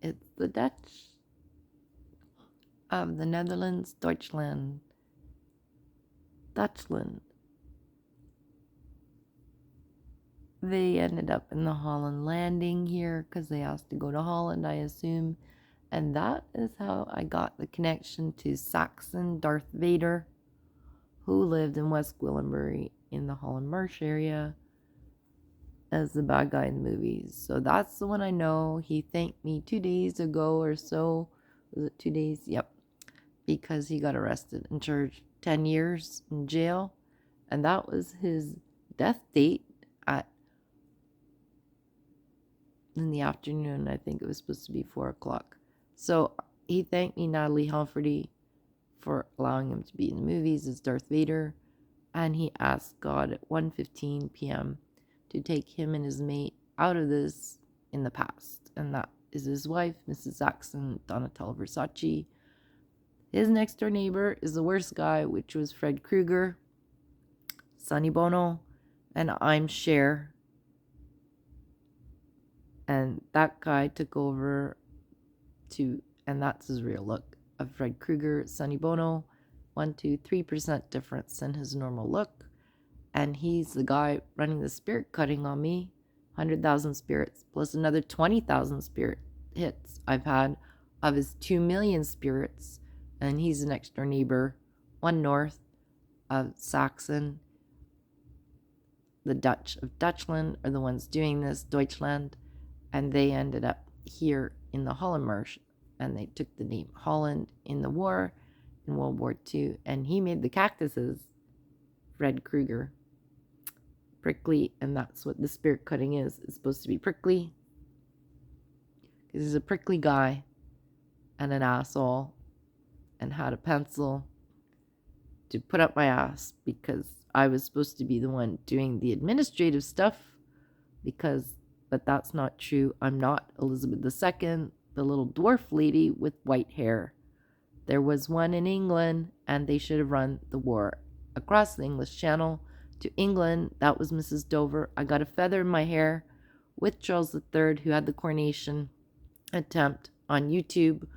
It's the Dutch of the Netherlands, Deutschland, Dutchland. They ended up in the Holland landing here because they asked to go to Holland, I assume. And that is how I got the connection to Saxon Darth Vader, who lived in West Gwillimbury in the Holland Marsh area as the bad guy in the movies. So that's the one I know. He thanked me 2 days ago or so. Was it 2 days? Yep. Because he got arrested and charged 10 years in jail. And that was his death date in the afternoon. I think it was supposed to be 4 o'clock. So he thanked me, Natalie Humphreys, for allowing him to be in the movies as Darth Vader. And he asked God at 1:15 p.m. to take him and his mate out of this in the past. And that is his wife, Mrs. Saxon Donatella Versace. His next door neighbor is the worst guy, which was Fred Krueger, Sonny Bono, and I'm Cher. And that guy took over and that's his real look of Fred Krueger, Sonny Bono. 3% difference in his normal look. And he's the guy running the spirit cutting on me. 100,000 spirits plus another 20,000 spirit hits I've had of his 2 million spirits. And he's the next door neighbor, one north of Saxon. The Dutch of Dutchland are the ones doing this, Deutschland. And they ended up here in the Holland Marsh. And they took the name Holland in the war, in World War II. And he made the cactuses, Fred Krueger, prickly. And that's what the spirit cutting is. It's supposed to be prickly. Because he's a prickly guy and an asshole and had a pencil to put up my ass because I was supposed to be the one doing the administrative stuff but that's not true. I'm not Elizabeth II, the little dwarf lady with white hair. There was one in England, and they should have run the war across the English Channel to England. That was Mrs. Dover. I got a feather in my hair with Charles III, who had the coronation attempt on YouTube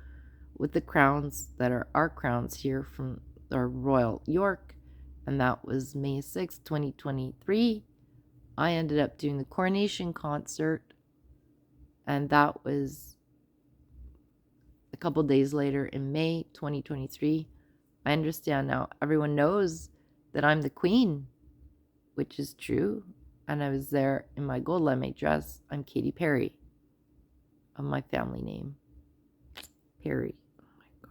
with the crowns that are our crowns here from our Royal York, and that was May 6, 2023. I ended up doing the coronation concert, and that was a couple days later in May 2023. I understand now. Everyone knows that I'm the queen, which is true, and I was there in my gold lame dress. I'm Katy Perry, of my family name, Perry. Oh my God.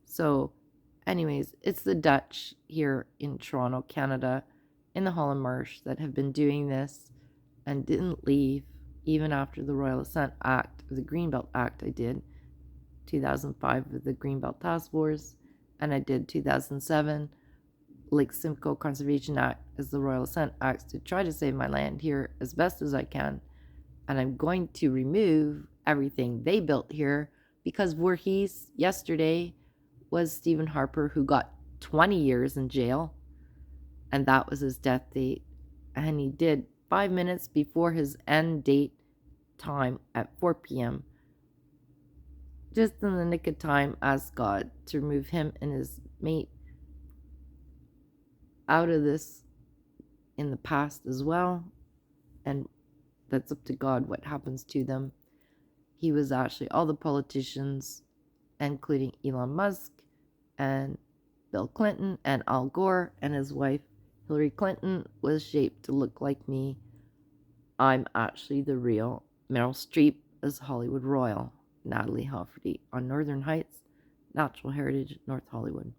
So, anyways, it's the Dutch here in Toronto, Canada, in the Holland Marsh that have been doing this and didn't leave even after the Royal Assent Act, or the Greenbelt Act I did, 2005 with the Greenbelt Task Force, and I did 2007 Lake Simcoe Conservation Act as the Royal Assent Act to try to save my land here as best as I can. And I'm going to remove everything they built here because Voorhees yesterday was Stephen Harper, who got 20 years in jail. And that was his death date. And he did 5 minutes before his end date time at 4 p.m. Just in the nick of time, asked God to remove him and his mate out of this in the past as well. And that's up to God what happens to them. He was actually all the politicians, including Elon Musk and Bill Clinton and Al Gore and his wife Hillary Clinton, was shaped to look like me. I'm actually the real Meryl Streep as Hollywood Royal, Natalie Humphreys, on Northern Heights, Natural Heritage, North Hollywood.